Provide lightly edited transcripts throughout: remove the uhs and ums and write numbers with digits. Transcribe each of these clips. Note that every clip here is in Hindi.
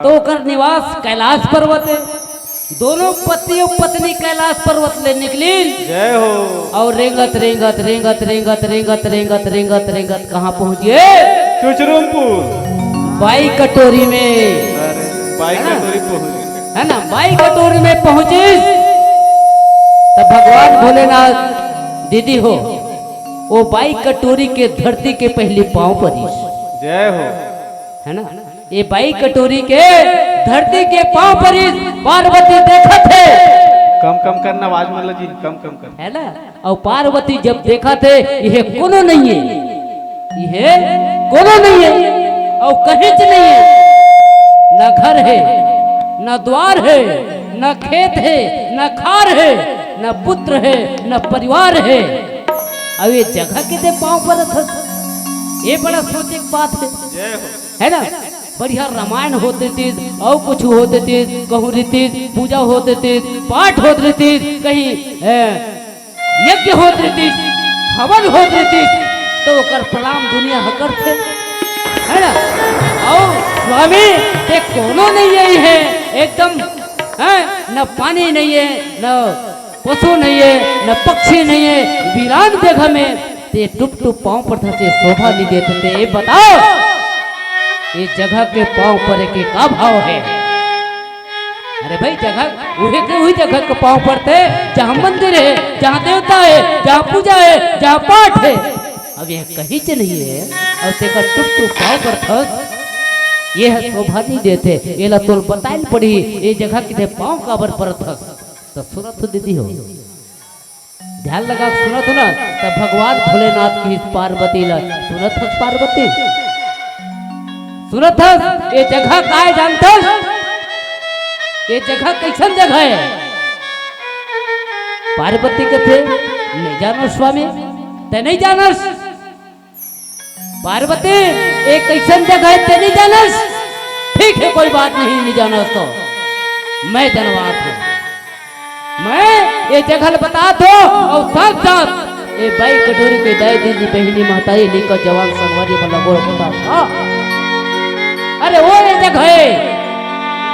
तो कर निवास कैलाश पर्वत है। दोनों पति और पत्नी कैलाश पर्वत ले निकली। जय हो। और रेंगत रेंगत रेंगत रेंगत रेंगत रेंगत रेंगत रेंगत कहाँ पहुँचे? चुचरुमपुर। बाई कटोरी में। अरे बाई कटोरी पहुंच है ना, बाई कटोरी में पहुंची। तब भगवान भोलेनाथ दीदी हो वो बाई कटोरी के धरती के पहले पांव पर ही। जय हो। है ना, ये बाई कटोरी के धरती के पांव पर ही पार्वती देखा थे। कम करना आवाज मतलब जी, कम कर। है ना, और पार्वती जब देखा थे यह कोनो नहीं है, यह कोनो नहीं है और कहीं नहीं है। न घर है, न द्वार है, न खेत है, न खार है, न पुत्र है, न परिवार है। अब ये जगह के पांव पर था, ये बड़ा सोचे की बात है। जय हो। है ना, बढ़िया रामायण होते थे और कुछ होते थे, कहूँ रीति पूजा होते थे, पाठ होते थे, कहीं यज्ञ होते थे, हवन होते थे, तो कर प्रणाम दुनिया हकर थे। है ना, और स्वामी ते कोनो नहीं यही है एकदम। है न पानी नहीं है, न पशु नहीं है, न पक्षी नहीं है, वीरान जगह में ते टुप टुप पांव पर थे, शोभा नहीं देते थे। ये बताओ ये जगह के पांव पर के का भाव है? अरे भाई जगह वही जगह के पांव पर थे जहाँ मंदिर है, जहाँ देवता है, जहाँ पूजा है, जहाँ पाठ है। अब यह कहीं से नहीं है और तेका टुप टुप पांव पर था, ये है शोभा नहीं देते। ये ला तोल बताइल पड़ी ये जगह के पांव काबर पर था। तो सुनत दीदी हो, ध्यान लगा सुनत ना, तब भगवान भोलेनाथ की पार्वती ला सुनत पार्वती सुनत ये जगह का है जानते? ये जगह कैसन जगह है? पार्वती के थे नहीं जानो स्वामी, ते नहीं जानस। पार्वती ये कैसन जगह है ते नहीं जानस? ठीक है कोई बात नहीं जानस तो मैं धनवाद हूँ, मैं ये जगह बता दो। और साथ साथ ये बाई कटोरी के दाई दीदी बहनी महतारी लेकर जवान संगवारी वाला बोल बता था। अरे वो ये जगह है,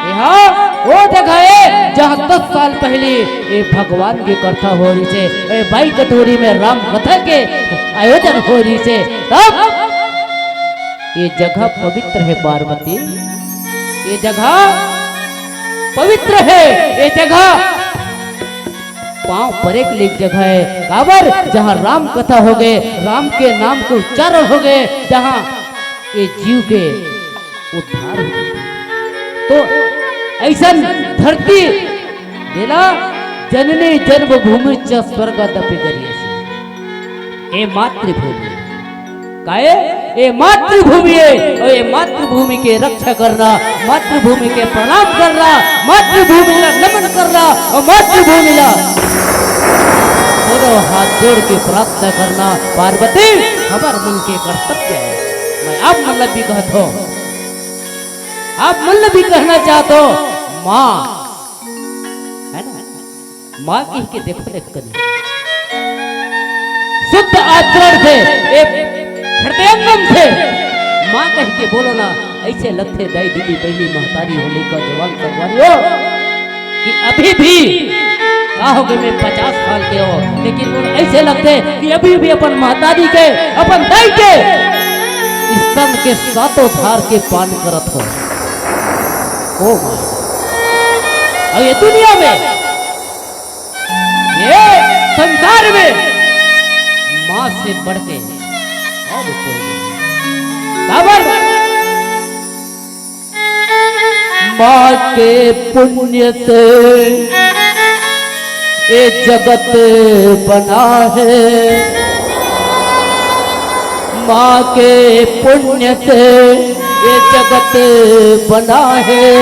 यहाँ वो जगह है जहाँ 10 साल पहले ये भगवान की कथा हो रही से, बाई कटोरी में राम कथा के आयोजन हो रही से। तब ये जगह पवित्र है पार्वती, ये जगह पवित्र है। ये जगह पांव पर एक लिख जगह है काबर, जहाँ राम कथा हो गए, राम के नाम के उच्चारण हो गए, जहाँ ये जीव के उद्धार हो। तो ऐसा धरती दिला जननी जन्मभूमि च स्वर्गदपि गरीयसी। ये मातृभूमि काहे? ये मातृभूमि है और ये मातृभूमि के रक्षा करना, मातृभूमि के प्रणाम करना, मातृभूमि का नमन करना और मातृभूमि का दोनों हाथ जोड़ के प्रार्थना करना पार्वती हमारे मन के कर्तव्य है। मैं आप मतलब भी कहता हूँ, आप मतलब भी कहना चाहते हो माँ, है ना, माँ की के देखो देख कर शुद्ध आचरण से, हृदयंगम से माँ कह के बोलो ना। ऐसे लगते दाई दीदी बहनी महतारी होने का जवान संगवारी हो कि अभी भी कहोगे मैं 50 साल के हो, लेकिन वो ऐसे लगते कि अभी भी अपन महतारी के, अपन दाई के स्तन के सातों धार के पान करत हो। ओ और ये दुनिया में, ये संसार में माँ से बढ़ के और कोई माँ के पुण्य से ये जगत बना है, माँ के पुण्य से ये जगत बना है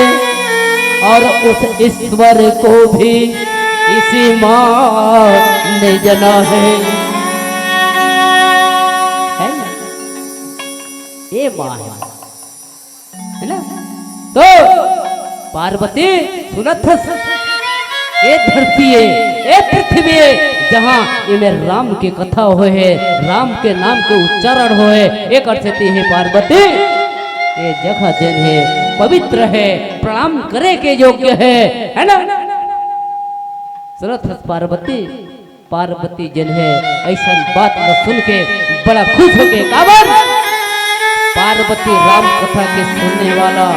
और उस ईश्वर को भी इसी माँ ने जना है। ये माँ है ना। तो पार्वती सुनत ये धरती है, ये पृथ्वी है जहाँ इनमें राम की कथा हो है, राम के नाम के उच्चारण हो है। एक अर्थ है पार्वती ये जगह देन है पवित्र है, प्रणाम करे के योग्य है ना। सुरत पार्वती पार्वती जन है ऐसा बात न सुन के बड़ा खुश हो गए। काबर पार्वती राम कथा के सुनने वाला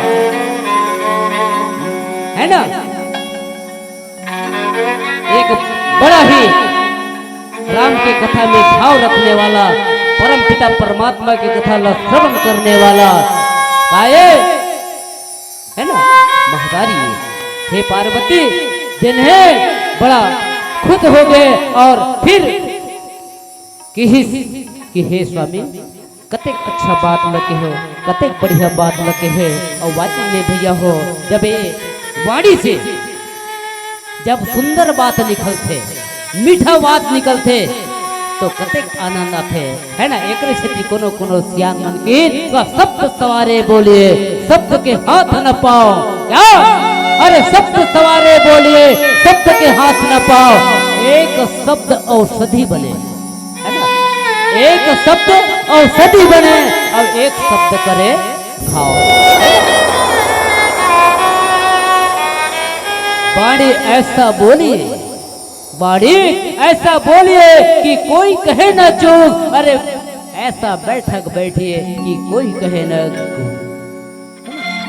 है ना, एक बड़ा ही राम की कथा में भाव रखने वाला, परम पिता परमात्मा की कथा ला श्रवण करने वाला काये है ना महतारी। हे पार्वती जिन्हें बड़ा खुद हो गए और फिर कि हे स्वामी कतेक अच्छा बात लगे हो, कतेक बढ़िया बात लगे है। और वाणी में भैया हो जब ये वाणी से जब सुंदर बात निकलते, मीठा बात निकलते तो कतेक आनंद आते है ना। एक से कोनो कोनो सियान मन की शब्द सवारे बोलिए, शब्द के हाथ न पाओ क्या, अरे शब्द सवारे बोलिए, शब्द के हाथ न पाओ। एक शब्द औषधि बने है ना, एक शब्द औषधि बने और एक शब्द करे खाओ। वाणी ऐसा बोलिए, वाणी ऐसा बोलिए कि कोई कहे न चूक, अरे ऐसा बैठक बैठिए कि कोई कहे न।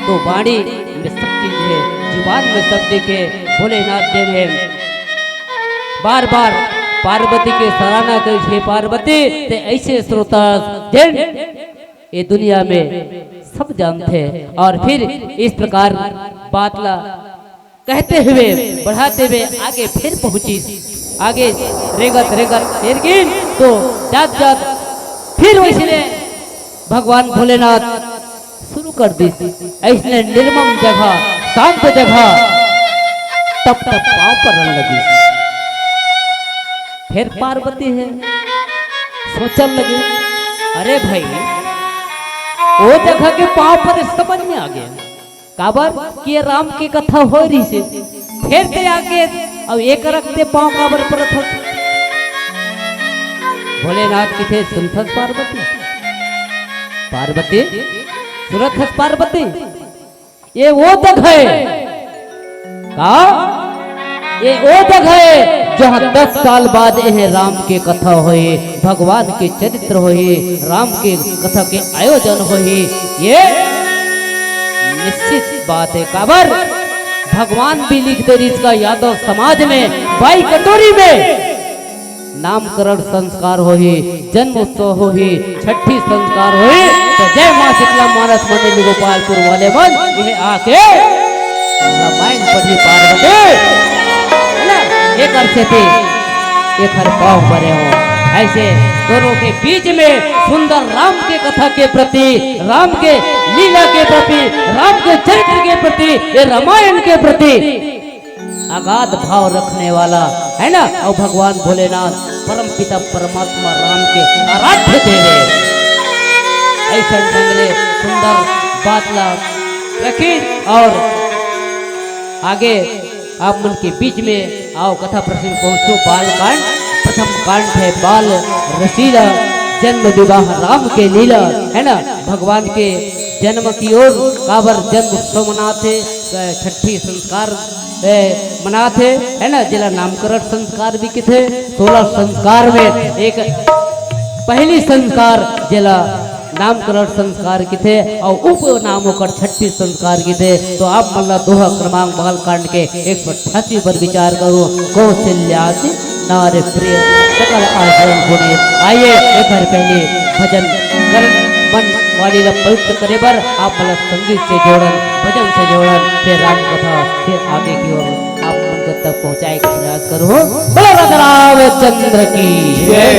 तो वाणी में सब चीज है, जुबान में सब दिखे। भोलेनाथ जी ने बार बार पार्वती के सराहना कर, हे पार्वती ते ऐसे श्रोता जिन ये दुनिया में सब जानते हैं। और फिर इस प्रकार बातला कहते हुए बढ़ाते हुए आगे फिर पहुंची, आगे रेगत रेगत एरगिन तो जात जात फिर वैसे भगवान भोलेनाथ शुरू कर दी। ऐसने निर्मम जगह, शांत जगह तप तप पांव पड़ने लगी। फिर पार्वती है सोचने लगे, अरे भाई वो जगह के पांव पर समझ में आ गया काबर कि राम की कथा हो रही से। फिर ते आगे अब एक रखते पांव काबर परत हो। भोलेनाथ की थे सुनथस पार्वती, पार्वती सुरत पार्वती ये वो जगह है का, ये वो जगह है जहाँ 10 साल बाद यह राम के कथा होए, भगवान के चरित्र होए, राम के कथा के आयोजन होए। ये निश्चित बात है काबर भगवान भी लिखते इसका यादव समाज में बाई कटोरी में नामकरण संस्कार होही, जन्म उत्सव होही, छठी संस्कार होही। तो जय मां शीतला मानस मंदिर गोपालपुर वाले मन यह आके रामायण पढ़ी पार्वती एक अर्थे थे एक हर पाव भरे हो। ऐसे दोनों के बीच में सुंदर राम के कथा के प्रति, राम के लीला के प्रति, राम के चरित्र के प्रति, ये रामायण के प्रति अगाध भाव रखने वाला है ना। और भगवान भोलेनाथ परम पिता परमात्मा राम के आराध्य देव ऐसा जंगले सुंदर बातला रखी। और आगे आप मन के बीच में आओ कथा प्रसंग पहुंचो। बाल कांड प्रथम कांड है बाल रसीला, जन्म विवाह राम के लीला है ना। भगवान के जन्म की ओर काबर जन्म उत्सव मनाते, छठी संस्कार मनाते है ना। जिला नामकरण संस्कार भी किथे 16 संस्कार में एक पहली संस्कार जिला नामकरण संस्कार की थे और उप नामों कर छठी संस्कार की थे। तो आप मल्ला दोहा क्रमांक बाल कांड के 188 पर विचार करो। कौशल्याति नारे प्रिय सकल आचरण गुणी। आइए एक बार पहले भजन कर मन वाली पवित्र करे बर आप मल्ला संगीत से जोड़न, भजन से जोड़न, फिर राम कथा फिर आगे की ओर आप मन तक पहुँचाए का प्रयास करो। बोलो राजा रामचंद्र की जय।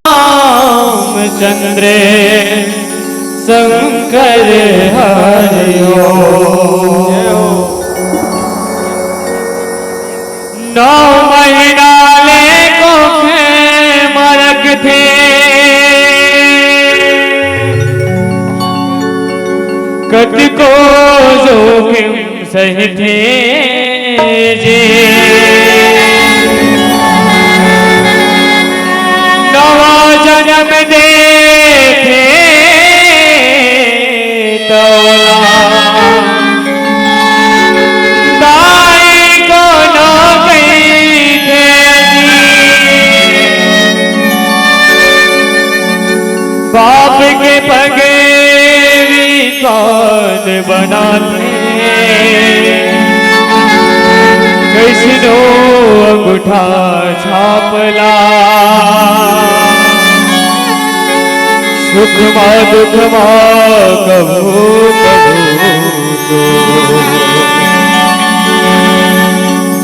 रामचंद्र शंकर हरिओ, 9 महीना ले को मरक थे, कद को जोखिम सही थे जे, जन्म देखे निशान बनाते कैसनो अंगूठा छापला सुख मा दुख मा कभू कभू तो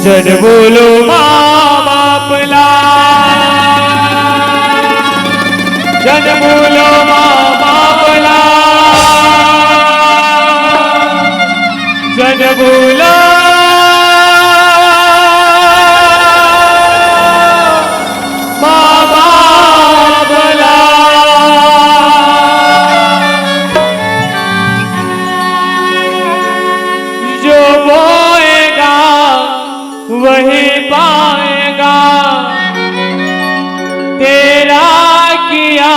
जन बोलो माँ बापला जन बोलो माँ बापला जन बोलो माँ बापला जो बोएगा वही पाएगा तेरा किया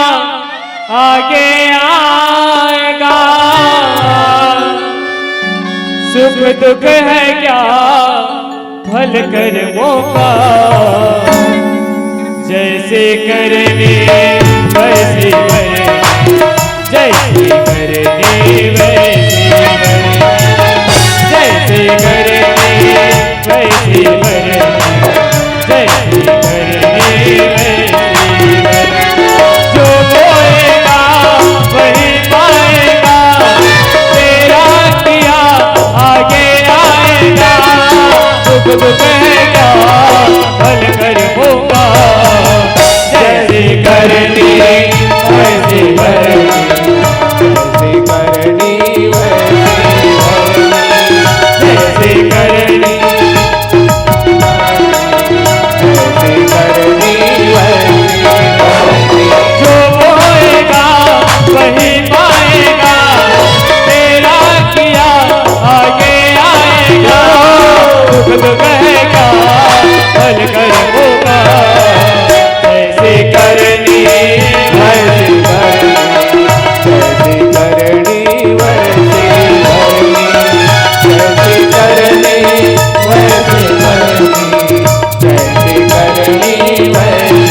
आगे आएगा सुख दुख है क्या फल कर्मों का जैसे करने वैसे करने जैसे करने वैसे जैसे करने वैसे करने जैसे करने वैसे जो बोएगा वही पाएगा तेरा किया आगे आएगा दुख दुख है क्या फल कर्मों का जैसे करनी वैसे करनी जैसे करनी वैसे करनी जो बोएगा वही पाएगा तेरा किया आगे आएगा दुख दुख है क्या फल कर्मों का जैसे करनी वैसे करनी जैसे करनी वैसे करनी जैसे करनी वैसे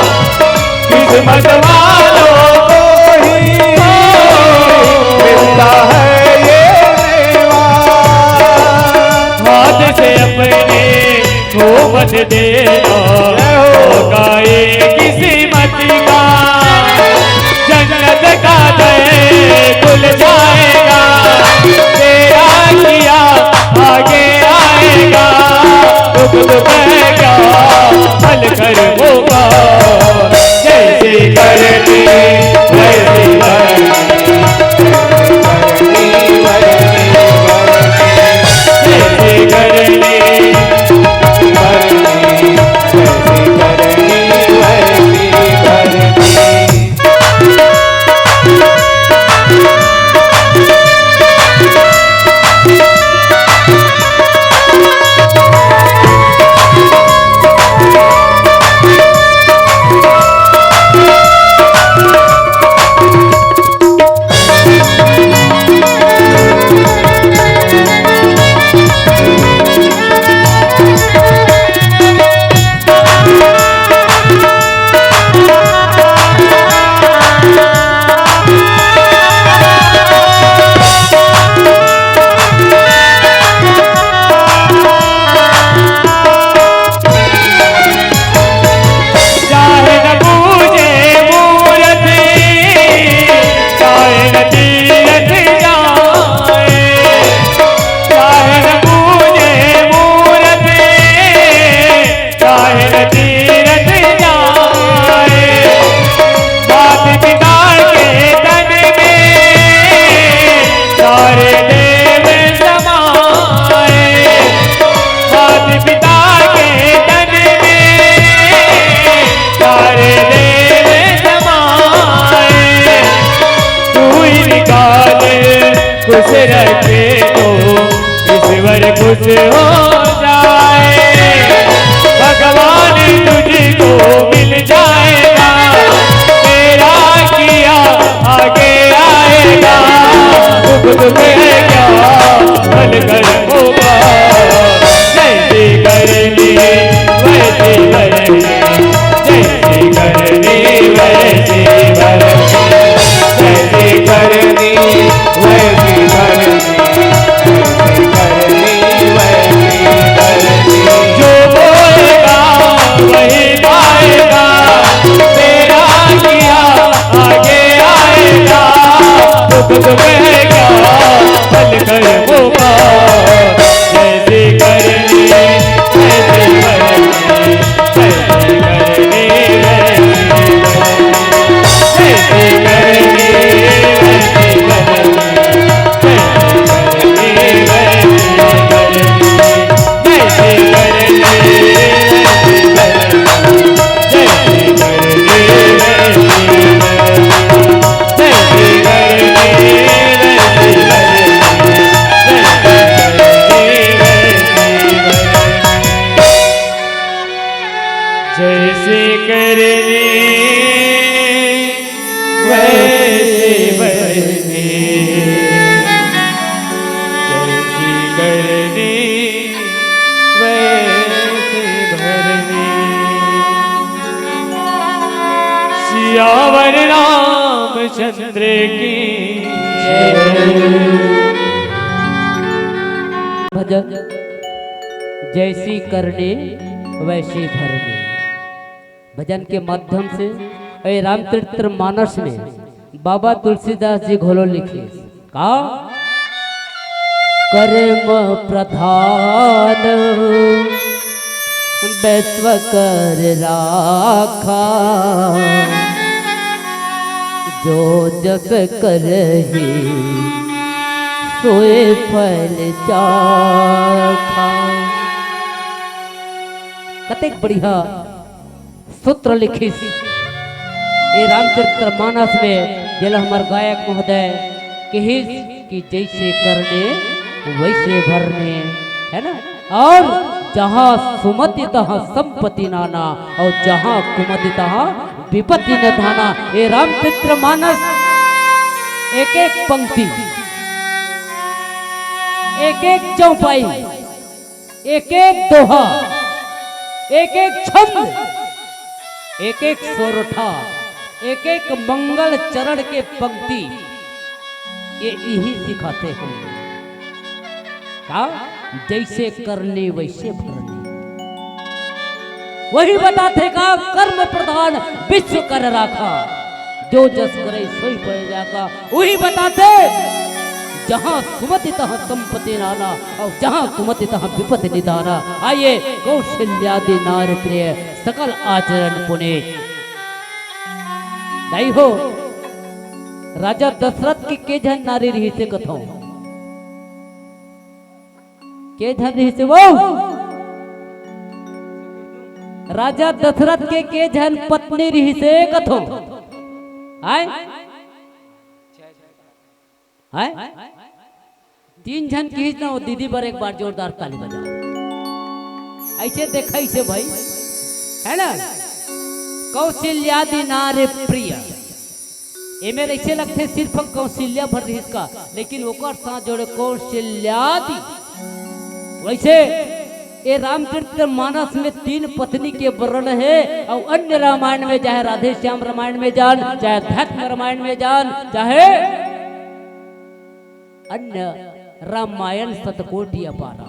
किस्मत वालों को ही मिलता है ये मेवा हाथ से अपने को मत देना होगा ये किस्मत का जन्नत का दर खुल जाएगा तेरा किया आगे आएगा दुख दुख है क्या फल कर्मों का जैसे करनी वैसे करनी जैसे करनी जैसे करने वैसे भरने, जैसे करने वैसे भरने। सियावर रामचंद्र की भजन जैसी करने वैसी भरने भजन के माध्यम से ए रामचरित्र मानस में बाबा तुलसीदास जी घोलो लिखे का कर्म प्रधान वैश्व कर राखा, जो जस करही सोए फल चाखा। कतेक बढ़िया सूत्र लिखी ये रामचरित्र मानस में जिला हमार गायक महोदय कि जैसे करने वैसे भरने है ना। और जहाँ सुमति तहाँ संपत्ति नाना, और जहाँ कुमति तहाँ विपत्ति न धाना। ये रामचरित्र मानस एक एक पंक्ति, एक एक चौपाई, एक एक दोहा, एक एक छंद, एक एक सोरठा, एक एक मंगल चरण के पंक्ति, ये यही सिखाते हैं क्या जैसे करने वैसे भरने। वही बताते का कर्म प्रधान विश्व कर राखा, जो जस करे सोई पड़ जाका। वही बताते जहां सुमति तहां संपत्ति नाना, और जहां सुमति तहां विपत्ति निधाना। आइए कौशल्यादि नार प्रिय सकल आचरण पुनीत। नहीं हो राजा दशरथ की के जन नारी रही से कथो के जन रही से वो राजा दशरथ के जन पत्नी रही से कथो आए आए तीन जन की ना हो। दीदी पर एक बार जोरदार ताली बजाओ। ऐसे देखा इसे भाई है ना। कौशल्यादि नारी प्रिय ये मेरे ऐसे लगते सिर्फ कौशल्या भर रही इसका, लेकिन ओकर साथ जोड़े कौशल्यादि। वैसे ये रामचरित्र मानस में तीन पत्नी के वर्णन है, और अन्य रामायण में चाहे राधे श्याम रामायण में जान, चाहे अध्यात्म रामायण में जान, चाहे अन्य रामायण शतकोटि अपारा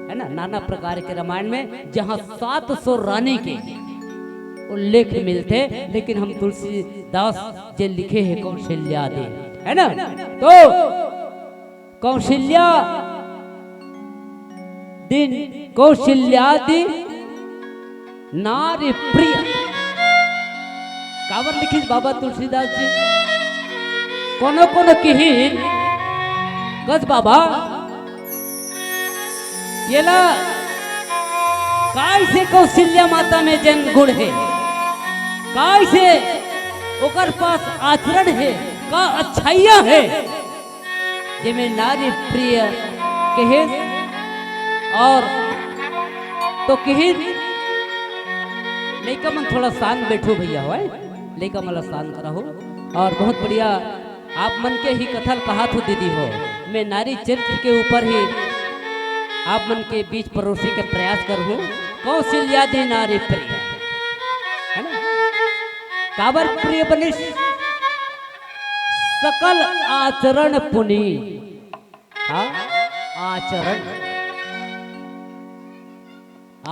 है ना, नाना प्रकार के रामायण में जहाँ 700 रानी के उल्लेख मिलते, लेकिन हम तुलसीदास जे लिखे हैं कौशल्यादि है ना। तो कौशल्या दिन कौशल्यादि नारी प्रिय कावर लिखी बाबा तुलसीदास जी। कोनो कोनो किहिन गज बाबा येला काय से कौशल्या माता में जन गुण है, काय से ओकर पास आचरण है, का अच्छाइया है, जिमें नारी प्रिय कहे। और तो कहे लेका मन थोड़ा शांत बैठो भैया हो, लेका मला शांत करा हो। और बहुत बढ़िया आप मन के ही कथन कहा तो दीदी हो, मैं नारी चरित्र के ऊपर ही आप मन के बीच परोसे के प्रयास करूं। कौशल्यादि नारी प्रिय है ना, काबर प्रिय बनिश सकल आचरण पुनीत। आचरण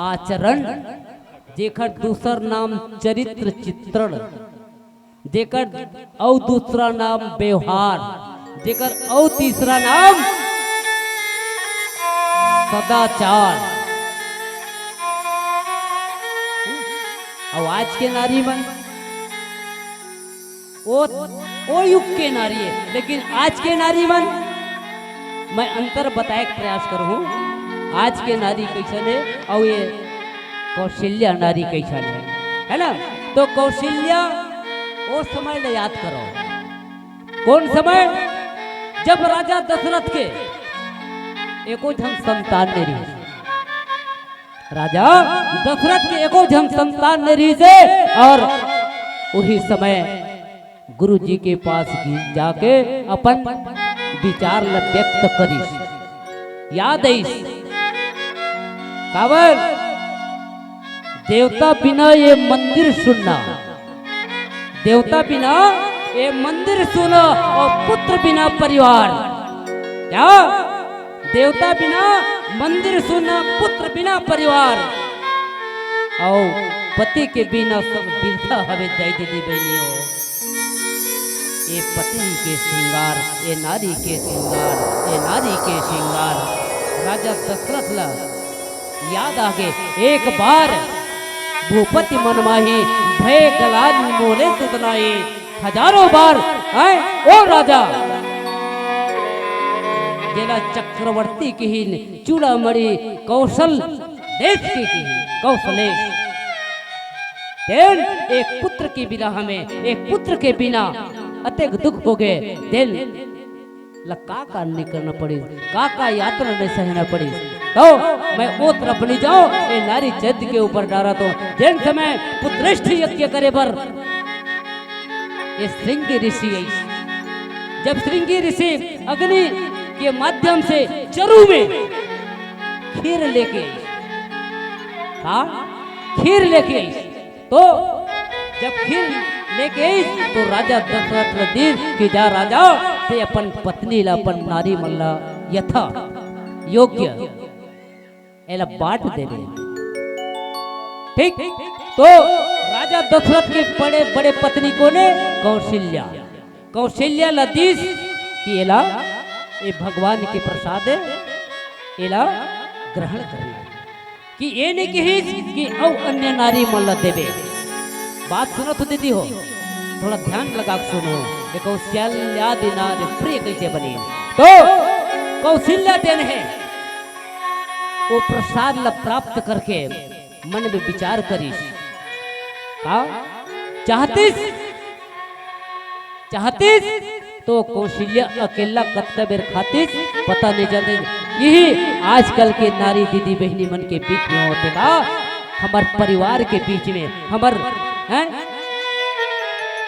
आचरण जेकर दूसर नाम चरित्र चित्रण, जेकर और दूसरा नाम व्यवहार, जेकर और तीसरा नाम सदाचार। और आज के नारी मन वो युग के नारी है, लेकिन आज के नारी मन मैं अंतर बताए का प्रयास करूं। आज के नारी कैसन है और ये कौशल्या नारी कैसन है ना। तो कौशल्या वो समय ले याद करो, कौन समय जब राजा दशरथ के एको जन संतान नहीं रही, राजा दशरथ के एको जन संतान ने रीसे और वही समय गुरु जी के पास जाके अपन विचार व्यक्त करी। याद है काबर देवता बिना ये मंदिर सुनना, देवता बिना ये मंदिर सुनो और पुत्र बिना परिवार। क्या देवता बिना मंदिर सुना, पुत्र बिना परिवार और पति के बिना सब बिरथा हवे जाई दीदी बहनियों। ये पति के श्रृंगार, ये नारी के श्रृंगार, ये नारी के श्रृंगार। राजा दशरथ ला याद आगे एक बार भूपति मनमाही भय गलाज मोले सुतनाई। हजारों बार आए ओ राजा जेला चक्रवर्ती की ही चूड़ामणि कौशल देश की कौशलेश देन एक पुत्र के बिना हमें, एक पुत्र के बिना अत्यधिक दुख हो गए। दिल लक्का का करना पड़ी, का यात्रा नहीं सहना पड़ी। तो मैं वो तरफ नहीं जाऊं, ये नारी चैत्य के ऊपर डारा तो जिन समय पुत्रेष्ठ यज्ञ करे पर ये श्रृंगी ऋषि है। जब श्रृंगी ऋषि अग्नि के माध्यम से चरु में खीर लेके हाँ खीर लेके तो जब खीर लेके तो राजा दशरथ दीन कि जा राजा ते अपन पत्नी ला अपन नारी मल्ला यथा योग्य एला बाट दे दे। ठीक तो राजा दशरथ के बड़े बड़े पत्नी को ने कौशल्या, कौशल्या लदीस कि एला ये भगवान के प्रसाद है, एला ग्रहण करना कि ये नहीं कि औ अन्य नारी मल्ला देवे। बात सुनो तो दीदी हो, थोड़ा ध्यान लगा सुनो। कौशल्या दिना प्रिय कैसे बनी तो कौशल्या देन है वो प्रसाद ला प्राप्त करके मन में विचार करी चाहतीस तो कौशल्या अकेला कत्ता बेर खातीस पता नहीं चलते। यही आजकल के नारी दीदी बहनी मन के बीच में होते का हमार परिवार के बीच में हमार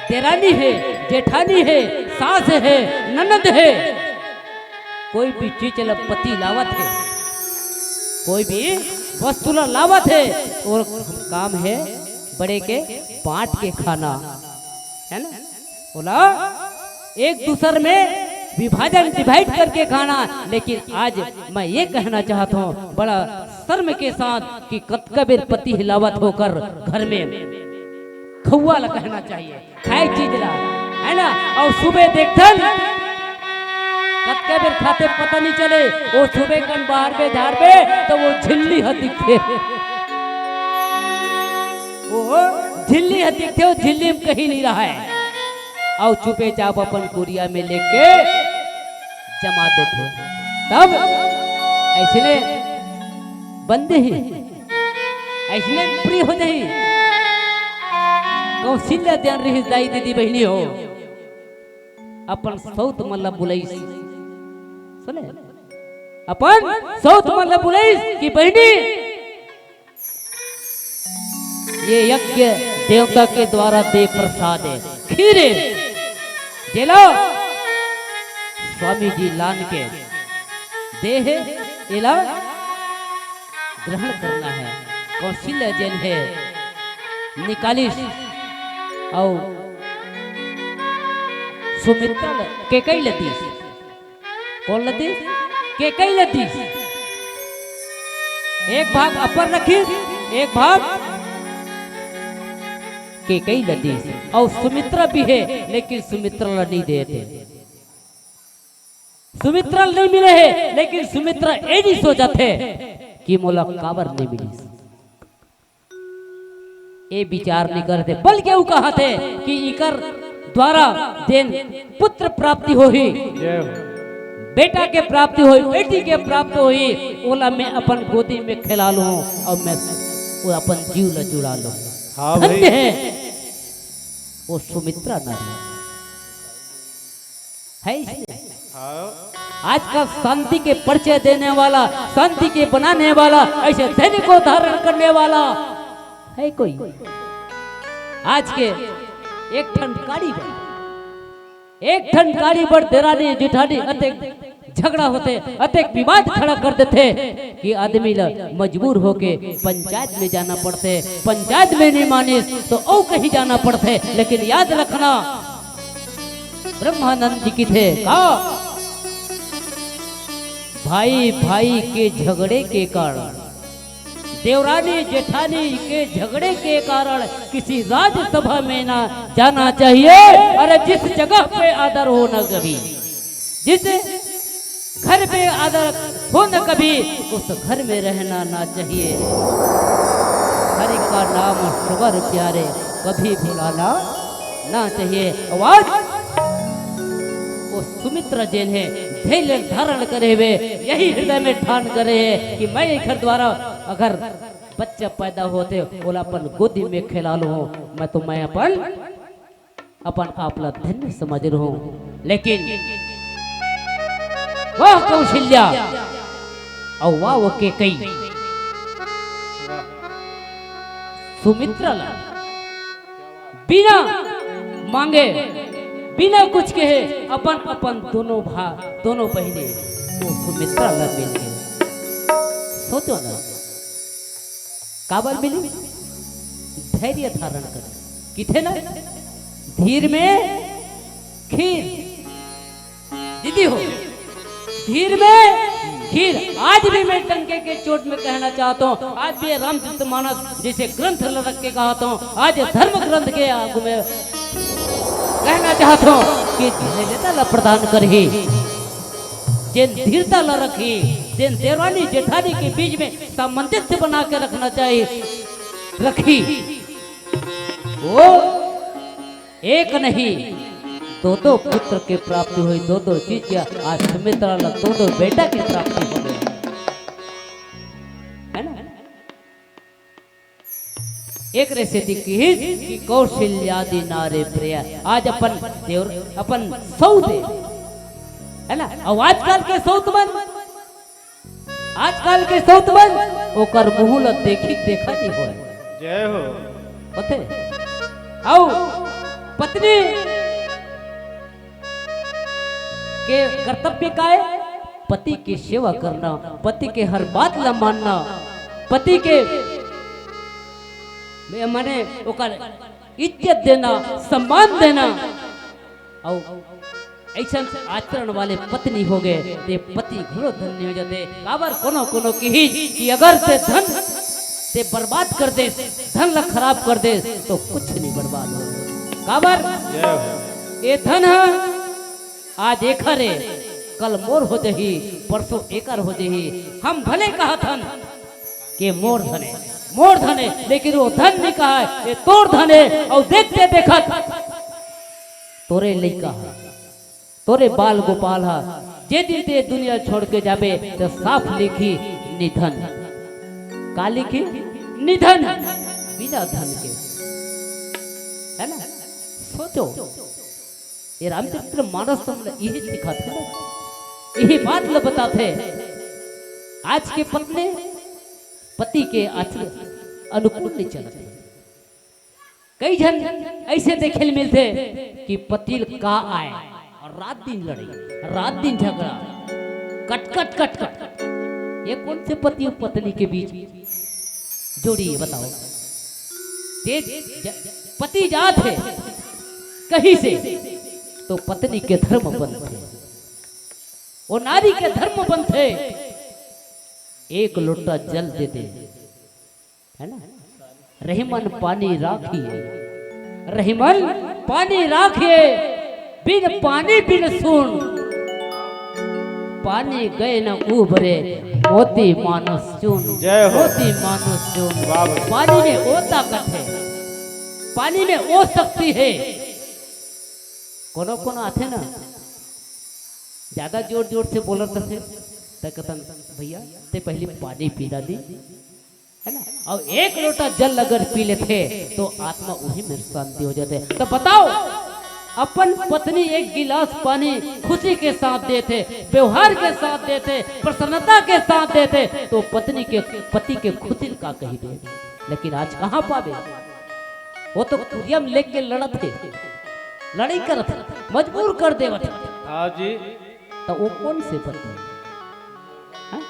देरानी है, जेठानी है, सास है, ननद है, कोई भी चीज पति लावत है, कोई भी वस्तु लावत है और काम है बड़े के बांट के खाना है ना। बोला एक दूसरे में विभाजन डिवाइड करके खाना। लेकिन आज मैं ये कहना चाहता हूँ बड़ा शर्म के साथ कि कत्कबीर पति हिलावत होकर घर में खौआ ला कहना चाहिए, खाए चीज ला है ना। और सुबह देखथन कत्कबीर खाते पता नहीं चले वो सुबह कन बाहर में झाड़ पे तो वो झिल्ली दिखते, वो झिल्ली दिखते, वो झिल्ली में कहीं नहीं रहा है। और चुपे चाप अपन कुरिया में लेके जमा देते। तब ऐसने बंदे ही ऐसने प्रिय हो जाए। कौशल्या ध्यान रही दाई दीदी बहनी हो अपन सौत मल्ला बुलाइस सुने अपन सौत मल्ला बुलाइस की बहनी ये यज्ञ देवता के द्वारा दे प्रसाद है खीरे जेलो स्वामी जी लान के दे है एला ग्रहण करना है। कौशल्या जन है निकालिस और सुमित्रा के कई लतीस कौन लतीस के कई लतीस एक भाग अपर रखी एक भाग के कई लतीस और सुमित्रा भी है लेकिन सुमित्रा नहीं देते, सुमित्रा नहीं मिले है लेकिन सुमित्रा ये नहीं सोचा थे कि मोला काबर नहीं मिली, ये विचार नहीं करते बल्कि वो कहा थे कि इकर द्वारा देन पुत्र प्राप्ति होही, बेटा के प्राप्ति होई, बेटी के प्राप्ति होई, ओला मैं अपन गोदी में खिला लूं और मैं वो अपन जीव ला जुड़ा लूं। हाँ धन्य है वो सुमित्रा नारी है इसलिए हाँ आज का शांति के परिचय देने वाला, शांति के बनाने वाला, ऐसे धैर्य को धारण करने वाला है कोई? आज के एक ठंडकारी पर, एक ठंडकारी पर देरानी जेठानी अतेक झगड़ा होते, अतेक विवाद खड़ा कर देते कि आदमी मजबूर होके पंचायत में जाना पड़ते। पंचायत में नहीं माने तो और कहीं जाना पड़ते। लेकिन याद रखना, ब्रह्मानंद जी की थे कहा, भाई भाई के झगड़े के कारण, देवरानी जेठानी के झगड़े के कारण किसी राज्यसभा में ना जाना चाहिए। अरे जिस जगह पे आदर हो न कभी, जिस घर पे आदर हो न कभी, उस घर में रहना ना चाहिए। हरि का नाम सुवर प्यारे कभी भुलाना ना चाहिए। आवाज वो सुमित्रा जैन है, धैर्य धारण करे हुए यही हृदय में ठान करे है कि मैं घर द्वारा अगर बच्चा पैदा होते बोला अपन गोदी में खिला लो, मैं अपन आपला धन्य समझ रहा हूँ। लेकिन वह कौशल्या और वह के कई सुमित्रा बिना मांगे बिना कुछ कहे अपन दोनों दोनों बहने वो सुमित्रा ला मिल गए। सोचो ना, काबर मिली? धैर्य धारण कर किथे ना, धीर में खीर दीदी हो, धीर में खीर। आज भी मैं टंके के चोट में कहना चाहता हूँ, आज भी रामचरितमानस जैसे ग्रंथ रख के कहता हूँ, आज धर्म ग्रंथ के आगू में कहना चाहता हूँ कि धैर्यता ला प्रदान करही, जिन धीरता ला रखी, जिन देवरानी जेठानी के बीच में सामंजस्य बना के रखना चाहिए रखी, वो एक नहीं दो दो पुत्र के प्राप्ति हुई, दो दो चीज। आज सुमित्रा ला दो दो बेटा की प्राप्ति हो गई है ना। एक रेसिपी की कौशल्यादि नारे प्रिय। आज अपन सौते है ना, और आजकल के सौतमन, आजकल के सौतमन ओकर मुंह देखी देखा नहीं हो। जय हो पते आओ पत्नी के कर्तव्य का है पति की सेवा करना, पति के हर बात ला मानना, पति के माने ओकर इज्जत देना, सम्मान देना। और ऐसा आचरण वाले पत्नी हो गए ते पति घोड़ो धन्य हो जाते। काबर कोनो कोनो की कि अगर ते धन ते बर्बाद कर दे, धन ला खराब कर दे तो कुछ नहीं बर्बाद हो। काबर ये धन है आज एक हरे कल मोर हो जही, परसों एकर हो जही। हम भले कहा धन के मोर धने, मोर धने, लेकिन वो धन नहीं कहा है, ये तोर धने। और देखते देखा तोरे लइका है, तोरे बाल गोपाल है, जे दिन ते दुनिया छोड़ के जाबे तो साफ लिखी निधन। का लिखी? निधन, बिना धन के, है ना। सोचो ये रामचरित्र मानस यही सिखाते ना, यही बात ल बताते। आज के पत्नी पति के आचरण अनुकूल नहीं चलते। कई जन ऐसे देखे मिलते कि पति का आए और रात दिन लड़े, रात दिन झगड़ा, कट कट कट कट। ये कौन से पति और पत्नी के बीच जोड़ी है बताओ? पति जात है कहीं से तो पत्नी के धर्म बनते, वो नारी के धर्म बनते। एक लोटा जल दे दे, है ना। रहीमन पानी राखिए, रहीमन पानी राखिए, बिन पानी बिन सुन, पानी गए न उभरे, मोती मानुष चून। मोती मानुष चून। पानी में वो ताकत है, पानी में वो शक्ति है। कोनो कोनो आते ना ज्यादा जोर जोर से बोल रहे थे, कहता भैया ते पहले पानी पीना दी, है ना। और एक लोटा जल अगर पी लेते तो आत्मा वही में शांति हो जाते। तो बताओ अपन पत्नी एक गिलास पानी खुशी के साथ देते, व्यवहार के साथ देते, प्रसन्नता के साथ देते, तो पत्नी के पति के खुशी का कही दे। लेकिन आज कहाँ पावे? वो तो कुरियम लेके लड़त थे, लड़ाई करत थे, मजबूर कर देवत। हाँ जी। तो वो कौन से पत्नी? हाँ?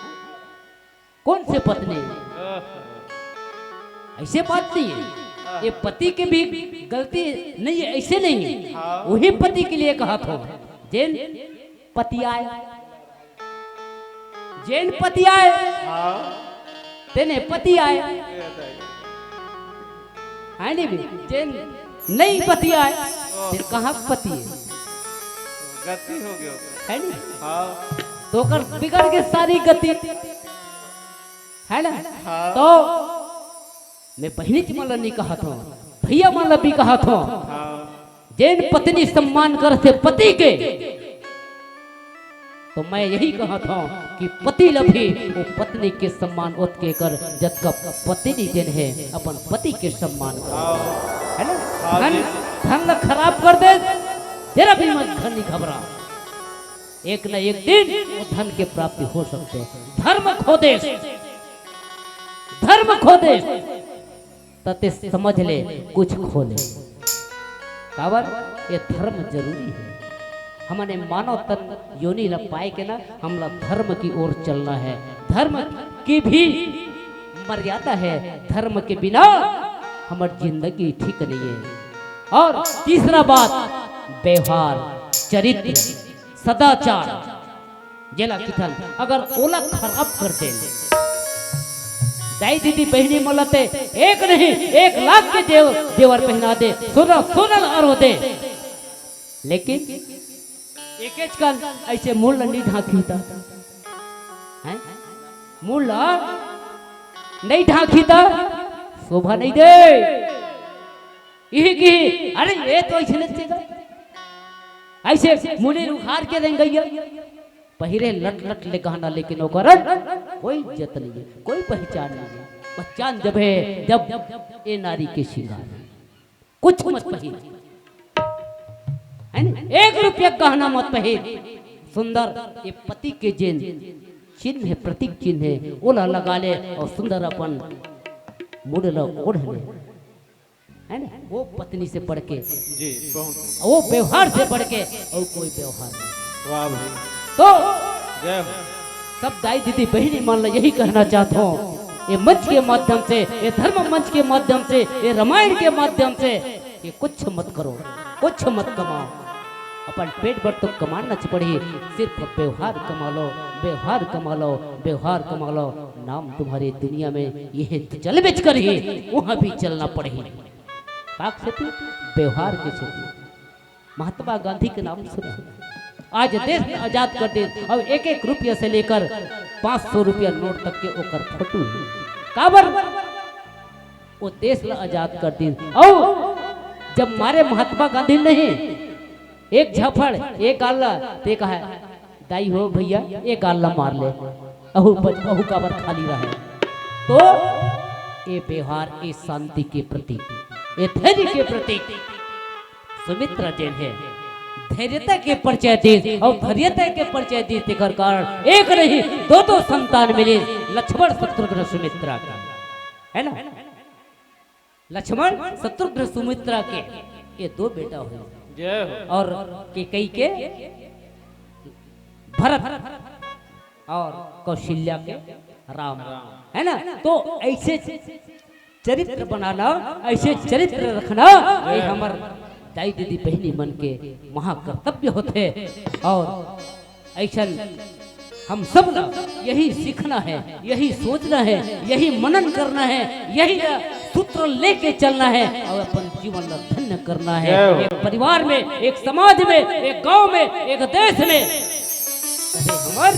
कौन से पत्नी? ऐसे बात नहीं है, ये पति की भी गलती नहीं है, ऐसे नहीं है। वही पति के लिए कहा था, जैन पति आए, जैन पति आए, तेने पति आए, है नहीं भी जैन नहीं पति आए, फिर कहाँ पति है? गति हो गया है नहीं? हाँ। तो कर बिगड़ के सारी गति है ना? हाँ। तो मैं बहनी माला नहीं कहा था, भैया माला भी कहा था। हाँ। जैन पत्नी सम्मान करते पति के, तो मैं यही कहा था कि पति लभी वो पत्नी के सम्मान उत के कर, जब का पत्नी जन है अपन पति के सम्मान कर, है ना? धन धन खराब कर दे, जरा भी मत धन नहीं घबरा, एक न एक दिन वो धन के प्राप्ति हो सकते हैं। धर्म खो दे, धर्म खो दे, तते समझ ले कुछ खो ले। काबर ये धर्म जरूरी है। हमने मानव तन योनि ल पाए के ना, हमला धर्म की ओर चलना है। धर्म की भी मर्यादा है, धर्म के बिना हमारी जिंदगी ठीक नहीं है। और तीसरा बात, व्यवहार, चरित्र, सदाचार, जेला किथन अगर ओला खराब कर दे, दाई दीदी बहनी मलते एक नहीं 1 लाख के देवर पहना दे, सोना सोनल अरो दे, लेकिन एक कल ऐसे मूल नहीं ढांकीता है, मूल नहीं ढांकीता, शोभा नहीं दे। यही की अरे ये तो ऐसे लगेगा, ऐसे मुने उखाड़ के देंगे, पहिरे लट लट ले कहना, लेकिन ओकर कोई इज्जत नहीं है, कोई पहचान नहीं है। पहचान जब है जब ये नारी के श्रृंगार कुछ मत पहिर, है ना? 1 रुपया गहना मत पहिर, सुंदर ये पति के जिन चिन्ह है, प्रतीक चिन्ह है, ओला लगा ले और सुंदर अपन मुड़ लो ओढ़ ले, है ना? वो पत्नी से बढ़ के जी, बहुत वो व्यवहार से बढ़ के और कोई व्यवहार नहीं। वाह भाई। तो जय हो। सब दाई दीदी बहनी मान लो, यही कहना चाहता हूँ, ये मंच के माध्यम से, ये धर्म मंच के माध्यम से, ये रामायण के माध्यम से, ये कुछ मत करो, कुछ मत कमाओ, अपन पेट भर तो कमाना पड़ी, सिर्फ व्यवहार कमा लो, व्यवहार कमा लो, व्यवहार कमा लो। नाम तुम्हारी दुनिया में यह चल बेच कर ही वहां भी चलना पड़ेगी। काक से व्यवहार के से महात्मा गांधी के नाम सुना, आज देश आजाद कर दे, अब 1-1 रुपया से लेकर 500 रुपया नोट तक के ओकर फोटो काबर वो देश ला आजाद कर दी। और जब मारे महात्मा गांधी नहीं, एक झफड़ एक गाला ते कहा दाई हो भैया एक गाला मार ले, अहू काबर खाली रहे। तो ये व्यवहार, ये शांति के प्रतीक, ये धैर्य के प्रतीक सुमित्रा जैन है, धैर्यता के परिचय दी और धैर्यता के परिचय दी तेकर कारण एक नहीं 2 संतान मिले, लक्ष्मण शत्रुघ्न सुमित्रा का, है ना? लक्ष्मण शत्रुघ्न सुमित्रा के ये 2 बेटा हुए, जय हो। और कैकेयी के भरत और कौशल्या के राम, है ना? तो ऐसे चरित्र बनाना, ऐसे चरित्र रखना, ये हमार दाई दीदी बहनी मन के महाकर्तव्य होते। और ऐसा हम सब ना यही सीखना है, यही सोचना है, यही मनन करना है, यही सूत्र लेके चलना है और अपन जीवन का धन्य करना है। एक परिवार में, एक समाज में, एक गांव में, एक देश में हमार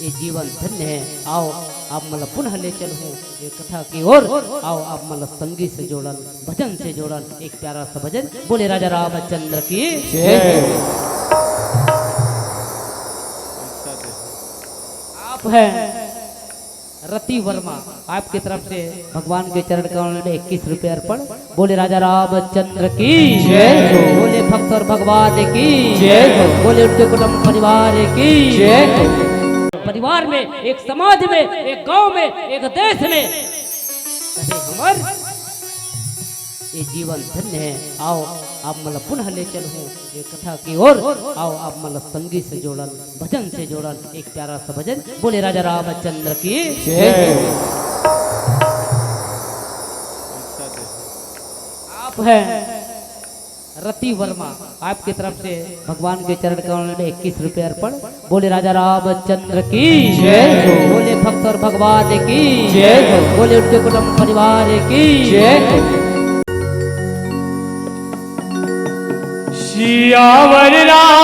ये जीवन धन्य है। आओ आप मतलब पुनः ले चलो ये कथा की ओर, आओ आप मतलब संगीत से जोड़न, भजन से जोड़न, एक प्यारा सा भजन। बोले राजा रामचंद्र की आप है रति वर्मा आपकी तरफ से भगवान के चरण कमल में 21 रुपये अर्पण। बोले राजा रामचंद्र की जय हो। बोले भक्त और भगवान की जय हो। बोले उनके कुटुंब परिवार की जय हो। परिवार में, एक समाज में, एक गांव में, एक देश में कहे हमार ये जीवन धन्य है। आओ आप मतलब पुनः ले चलूं ये कथा की ओर। आओ आप मतलब संगीत से जोड़न, भजन से जोड़न, एक प्यारा सा भजन। बोले राजा रामचंद्र की जय हो। आप हैं रति वर्मा आपकी तरफ से भगवान के चरण कमल में 21 रुपये अर्पण। बोले राजा रामचंद्र की जय हो। बोले भक्त और भगवान की जय हो। बोले उनके कुटुंब परिवार की जय हो। सियावर रामचंद्र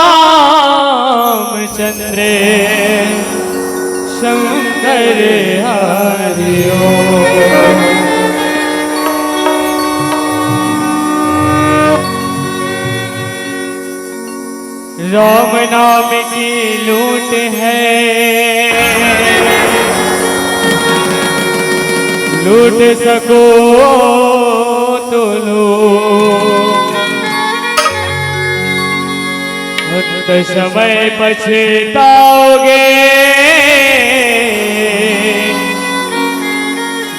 शंकर हरिओ। राम नाम की लूट है, लूट सको तो लो, तो समय पछताओगे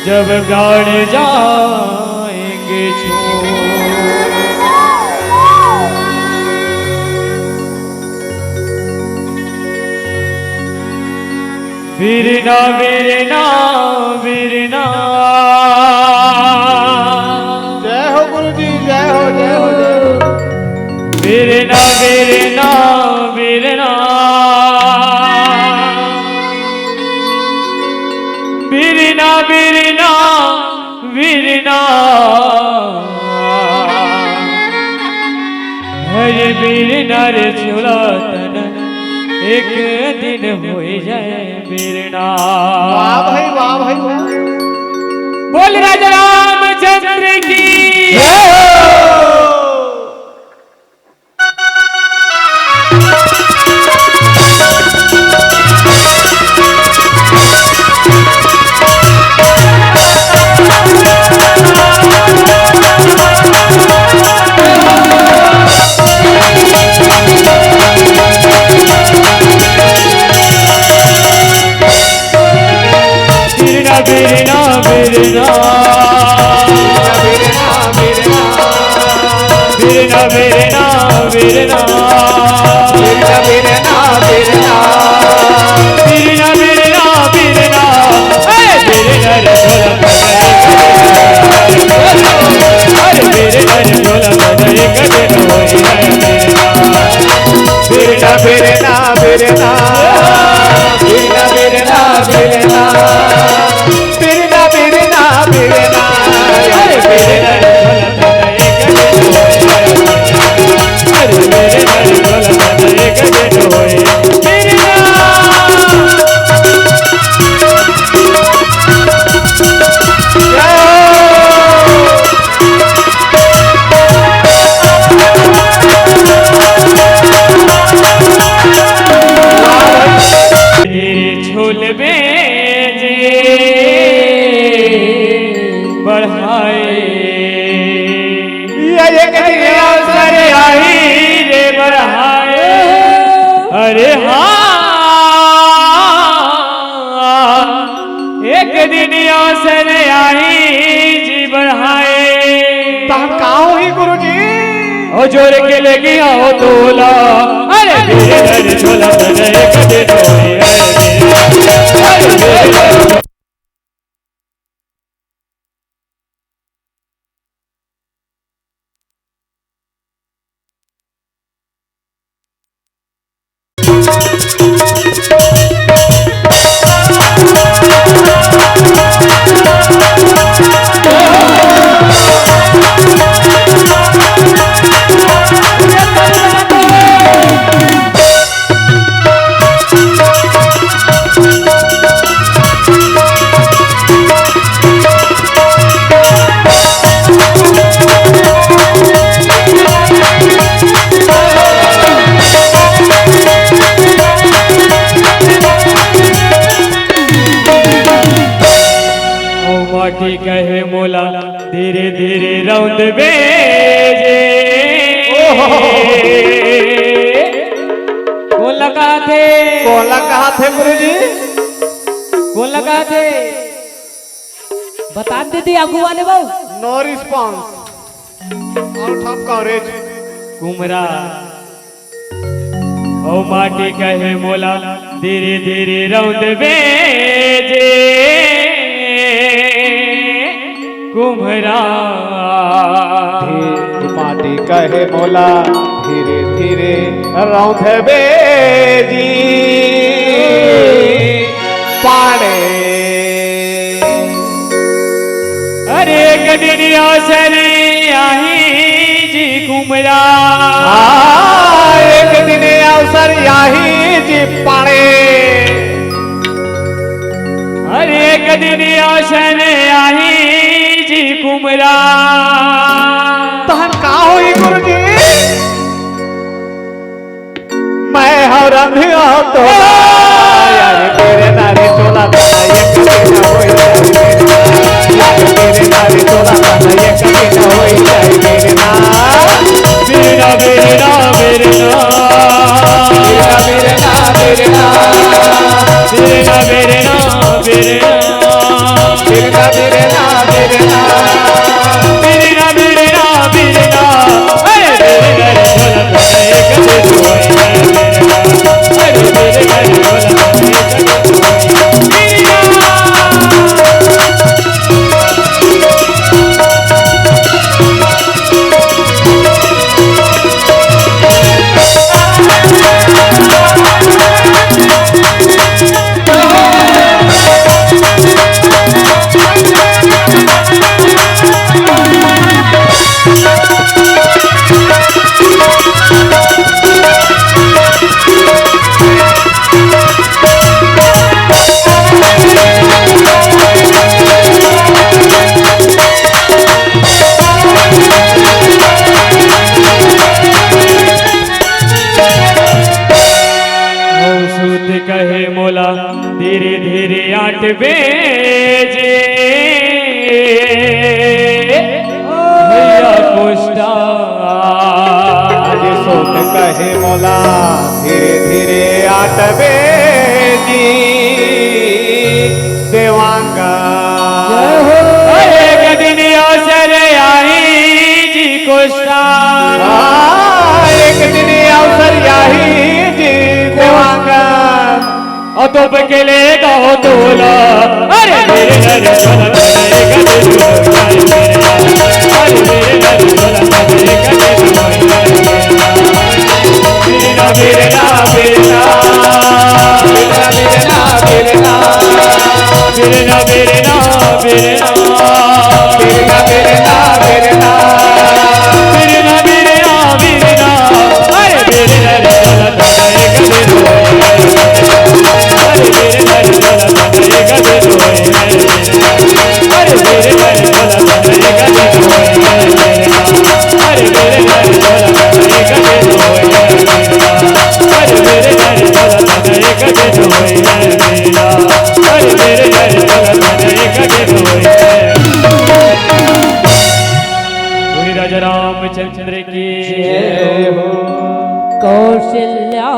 जब गाड़ जाएंगे छोड़। वीरना वीरना वीरना। जय हो गुरु जी, जय हो, जय हो, जय हो। वीरना वीरना वीरना। वीरना वीरना वीरना। हरे वीरना रे झूला तन एक दिन हो जाए वीरना। वाह भाई, वाह भाई, वाह। बोल राजा रामचंद्र की जय हो। वीरना वीरना वीरना वीरना वीरना वीरना वीरना वीरना वीरना वीरना वीरना वीरना रे झोला अरे वीरना रे झोला बजाए कटे होई है वीरना वीरना वीरना वीरना वीरना वीरना वीरना वीरना वीरना अरे वीरना रे झोला अरे वीरना रे झोला बजाए कटे होई झोल बेजे बढ़ाए एक अवसर आई रे बढ़ाए। अरे हाँ एक दिन अवसर आई जी बढ़ाए। हम कहाँ हो ही गुरु जी? ओ जोर के लगी आओ तोला अरे वीरना रे झोला बजाए कटे होई है धीरे रौंद बेजे कौन लगा थे कौन लगा थे गुरुजी? कौन लगा थे बता दीदी आगू वाले बाबू। No response, out of coverage. कुमरा ओ माटी कहे मोला धीरे धीरे रौंद बेजे कुम्हरा माटी कहे मोला धीरे धीरे रौंद बेजी पाड़े। अरे गडरिया सरी आही जी कुमरा एक दिन अवसर याही जी पाड़े। अरे गडरी आशन आही जी कुमरा तहन का होई गुरुजी? मैं हर रंधिया तो यार तेरे नारे चोला ताना ये कभी न होई यार तेरे नारे चोला ताना ये कभी न होई जाए मेरे ना बेरना बेरना बेरना मेरे ना मेरे ना बेरना बेरना बेरना मेरे ना मेरे ना मेरे ना बेरना बेरना बेरना अरे तेरे घर चला तो एक दिन होई अरे तेरे घर चला तो एक दिन कहे मोला धीरे धीरे आठ बेजे भैया कोष्टा आज सोत कहे मोला धीरे धीरे आटबे जी देवांगा। अरे गदिन अवसर आई जी कोष्टा एक दिन अवसर याही जी देवांगा। और तो बकेले गाओ तोला अरे मेरे घर चला तेरे गदिन अरे मेरे घर चला तेरे गदिन मेरे ना मेरे ना मेरे ना मेरे ना मेरे ना मेरे ना मेरे ना मेरे ना मेरे ना मेरे ना मेरे ना मेरे ना मेरे ना अरे मेरे घर चला तेरे गदिन अरे मेरे घर चला तेरे गदिन अरे मेरे घर चला तेरे गदिन अरे मेरे घर चला तेरे गदिन अरे मेरे घर चला तेरे गदिन अरे मेरे घर चला तेरे गदिन पूरी राजा रामचंद्र की कौशल्या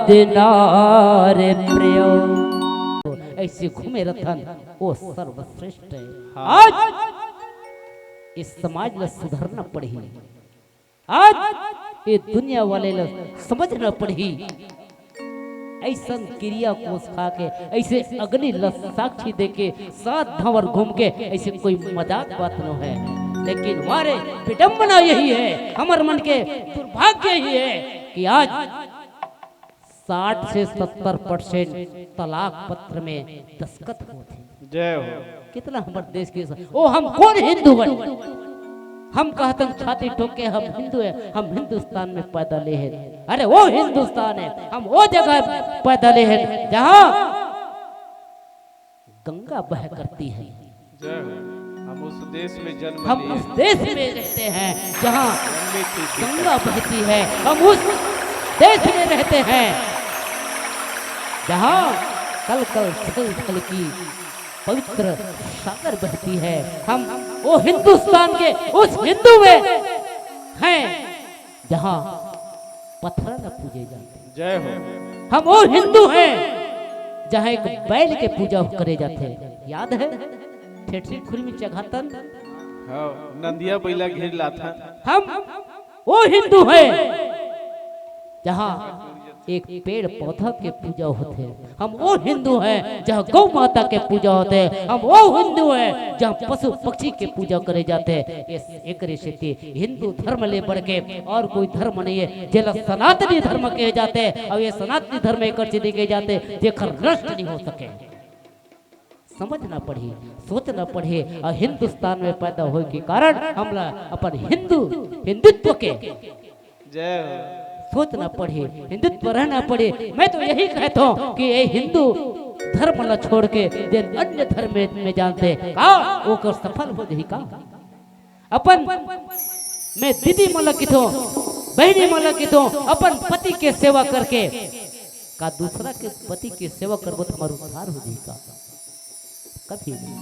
दिनारे प्रिय ऐसे घूमे रथन वो सर्वश्रेष्ठ है। आज इस समाज में सुधरना पड़ी, आज ये दुनिया वाले लोग समझना पड़ी। ऐसा क्रिया को खा के ऐसे अग्नि साक्षी दे के सात धंवर घूम के ऐसे कोई मजाक बात न है। लेकिन हमारे विडंबना यही है, हमारे मन के दुर्भाग्य यही है कि आज 60 से 70% तलाक पत्र में दस्तखत होते। जय हो। कितना हमारे देश के ओ हम कौन हिंदू बने? हम कहते हैं छाती ठोक के हम हिंदू है, हम हिंदुस्तान में पैदा ले हैं। अरे वो हिंदुस्तान है, हम वो जगह पैदा ले हैं जहाँ गंगा बह करती है। जय हो। हम उस देश में जन्म हम लिए। उस देश में रहते हैं जहाँ गंगा बहती है। हम उस देश में रहते हैं जहाँ कल कल छल छल की पवित्र सागर बहती है। हम वो हिंदुस्तान के उस हिंदू में हैं जहां पत्थर न पूजे जाते। जय हो। हम वो हिंदू हैं जहां एक बैल के पूजा करे जाते हैं। याद है ठेठरी खुरी में चघातन हाँ, नंदिया बैला घेर लाथा। हम वो हिंदू हैं जहां एक पेड़ पौधा के पूजा होते हैं। हम वो हिंदू हैं जहां गौ माता के पूजा होते हैं। हम वो हिंदू हैं जहां पशु पक्षी के पूजा करे जाते हैं। एक हिंदू धर्म ले बढ़ के और कोई धर्म नहीं है। जेला सनातनी धर्म कहे जाते हैं और ये सनातनी धर्म एक देखे जाते हैं जेकर नष्ट नहीं हो सके। समझना पड़ी, सोचना पड़े और हिंदुस्तान में पैदा होने के कारण हमला अपन हिंदुत्व के जय हो। सोचना पड़े, हिंदुत्व रहना पड़े। मैं तो यही कहता हूँ कि ये हिंदू धर्म न छोड़ के अन्य धर्म में जानते का वो कर सफल हो जाही का। अपन मैं दीदी मलकित हूँ, बहनी मलकित हूँ, अपन पति के सेवा करके का दूसरा के पति की सेवा करबो तो हमारा उद्धार हो जाही का। कभी नहीं।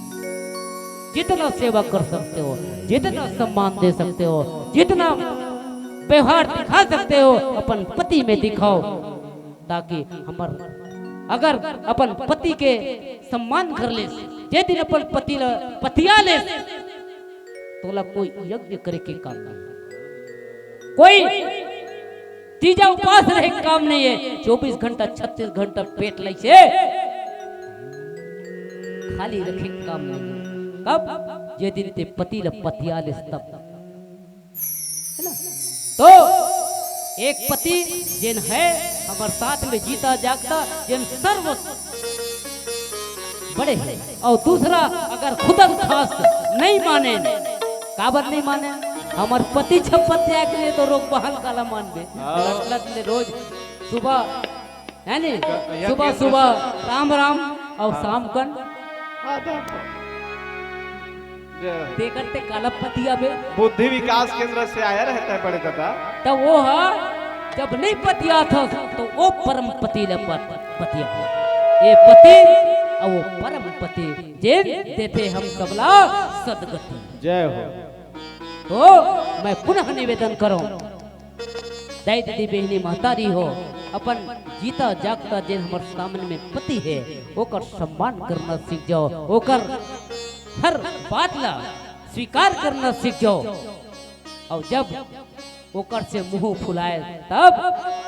जितना सेवा कर सकते हो, जितना सम्मान दे सकते हो, जितना व्यवहार दिखा सकते हो अपन पति में दिखाओ, ताकि हमार अगर अपन पति के सम्मान कर ले जे दिन अपन पति पतिया ले तोला कोई यज्ञ करे के काम नहीं, कोई तीजा उपास रहे काम नहीं है। 24 घंटा 36 घंटा पेट लै से खाली रखे काम नहीं है। कब जे दिन ते पति ल पतिया ले तब है ना। तो एक पति जिन है हमार साथ में जीता जागता जिन सर्व बड़े है, और दूसरा अगर खुदा खास नहीं माने, काबर नहीं माने, हमार पति छप्पत के लिए तो रोग बहाल काला मान दे ले रोज सुबह है नी, सुबह सुबह राम राम और शाम कन देखते काला पतिया में बुद्धि विकास केंद्र से आया रहता है बड़े दादा। तो वो है जब नहीं पतिया था तो वो परम पति ले पतिया ये पति और वो परम पति जे देते हम सबला सदगति। जय हो। तो मैं पुनः निवेदन करूं दाई दीदी बहनी महतारी हो, अपन जीता जागता जे हमारे सामने में पति है ओकर सम्मान करना सीख जाओ, ओकर हर बात ला स्वीकार करना सीख जाओ। और जब ओकर से मुंह फुलाए तब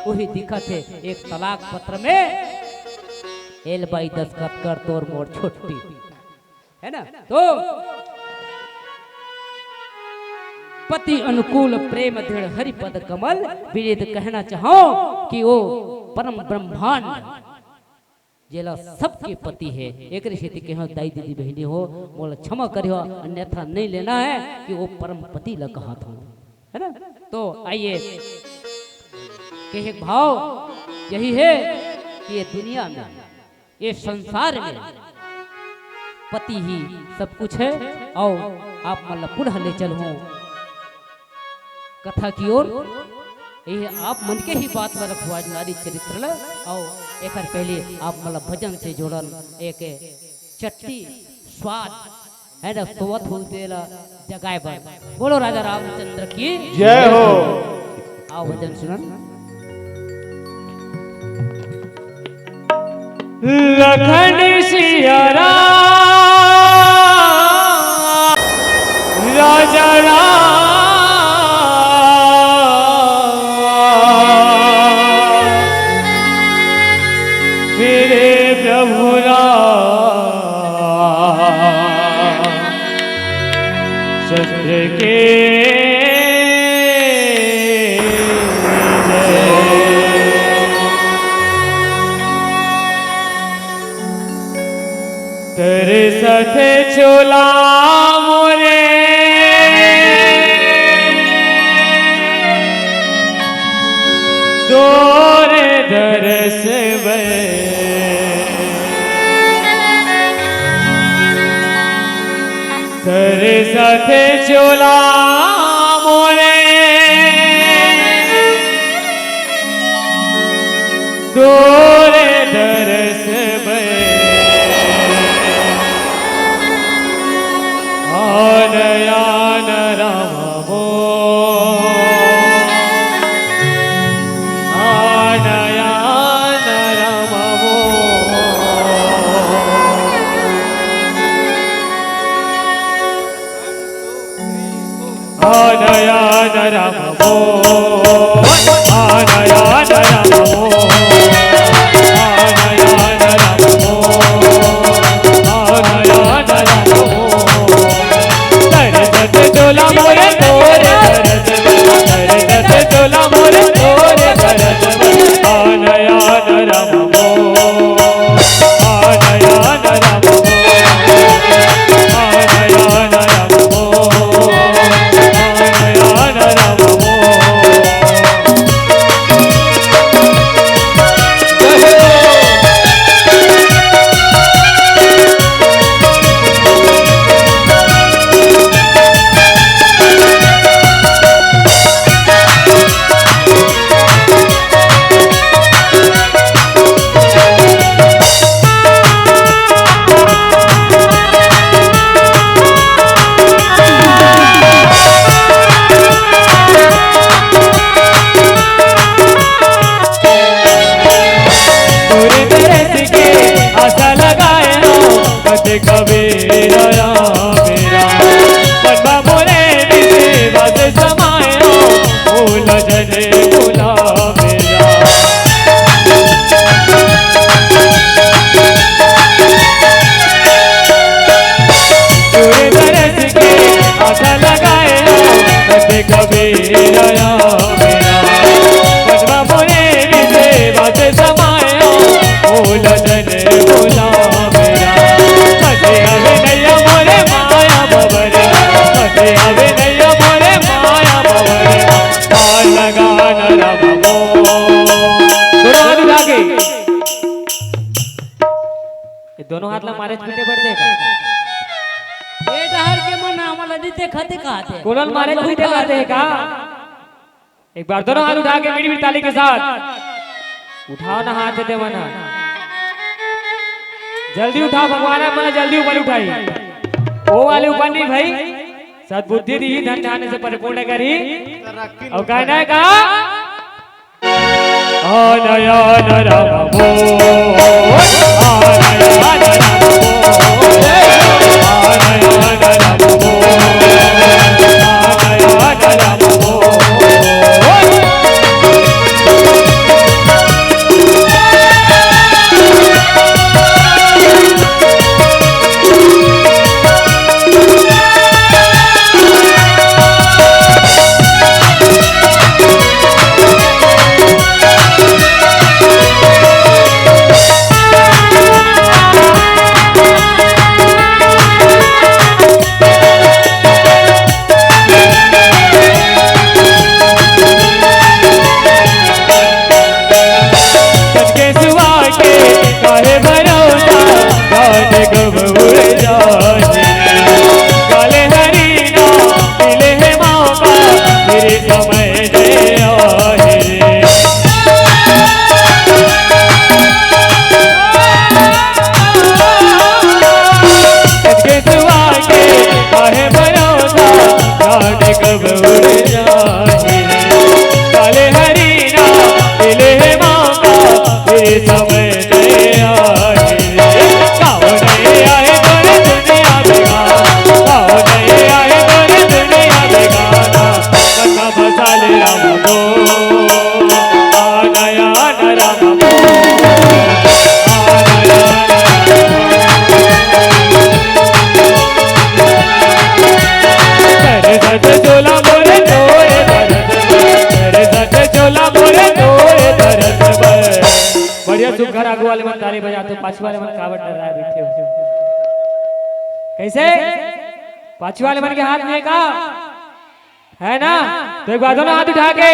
वही दिखत है एक तलाक पत्र में एल बाई दस्तखत कर तोर मोर छोटी है ना। तो पति अनुकूल प्रेम दृढ़ हरिपद कमल विदित कहना चाहो कि वो परम ब्रह्मांड जेला सबके पति है। एक रीति के हो दाई दीदी बहनी हो मोला क्षमा करियो, अन्यथा नहीं लेना है कि वो परम पति ल कहा था है ना। तो आइए के भाव यही है कि ये दुनिया में ये संसार में पति ही सब कुछ है। और आप मतलब पुनः ले चलो कथा की ओर, ये आप मन के ही बात में रखवा नारी चरित्र ल। और एक पहले आप मतलब भजन से जोड़न एक चट्टी स्वाद है ना सोवत बोलते जगाए पर बोलो राजा रामचंद्र की जय हो। आओ भजन सुनन। लखन सिया राजा राम मेरे प्रभु शस्त्र के तेरे साथे चोला मोरे तोरे दरस तेरे साथे चोला मोरे तोरे दरस नया आनयान राम मोहन आनयान राम मोहन आनयान राम मोहन आनयान राम मोहन दर्द डोला मोरे तोरे दर्द डोला मोरे तोरे दर्द आनयान राम मोहन आनयान राम मोहन आनयान राम कबीरा मेरा बनवा मोरे बस समायो भूल जने भूला मेरा पूरे तरस के आशा लगाए कबीरा मेरा बनवा मोरे बस समायो भूल जने भूला दोनों हाथ ला मारे छूटे पड़ते का ये डहर के मन आम्हाला दिते खाते खाते कोलल मारे छूटे खाते का एक बार दोनों हाथ उठा के मीठी मीठी ताली के साथ उठाओ ना हाथ दे मना जल्दी उठाओ भगवान अपना जल्दी ऊपर उठाई ओ वाले ऊपर नहीं भाई सद्बुद्धि दी धन ध्यान से परिपूर्ण करी और कहना है का आनयान राम मोहन आनयान राम मोहन आनयान राम मोहन आनयान राम मोहन घर आगू वाले मन ताली बजाते पाछू वाले मन कावट डर रहा है बैठे हो कैसे पाछू वाले मन के हाथ में का है ना तो एक बार दोनों हाथ उठा के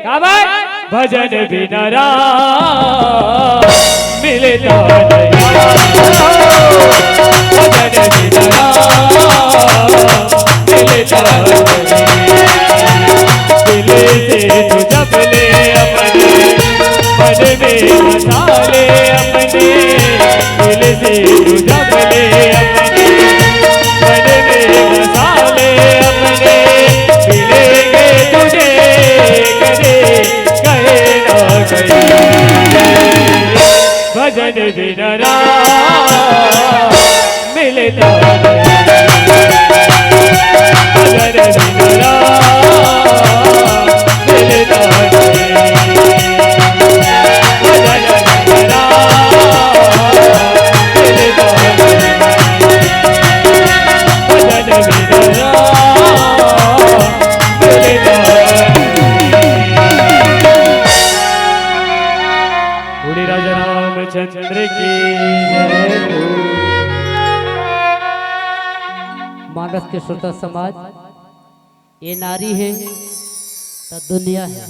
का भाई भजन बिना राम मिलता नहीं भजन बिना राम मिलता नहीं दिल से तू जप ले अपने मन में मसाले अपने दिल से तू जप ले अपने मन में मसाले अपने मिलेंगे तुझे कदे कहे ना कहीं भजन बिना राम मिलता नहीं भजन बिना राम महाराज रामचंद्र की जय हो। मानस के श्रोता समाज, ये नारी है तो दुनिया है।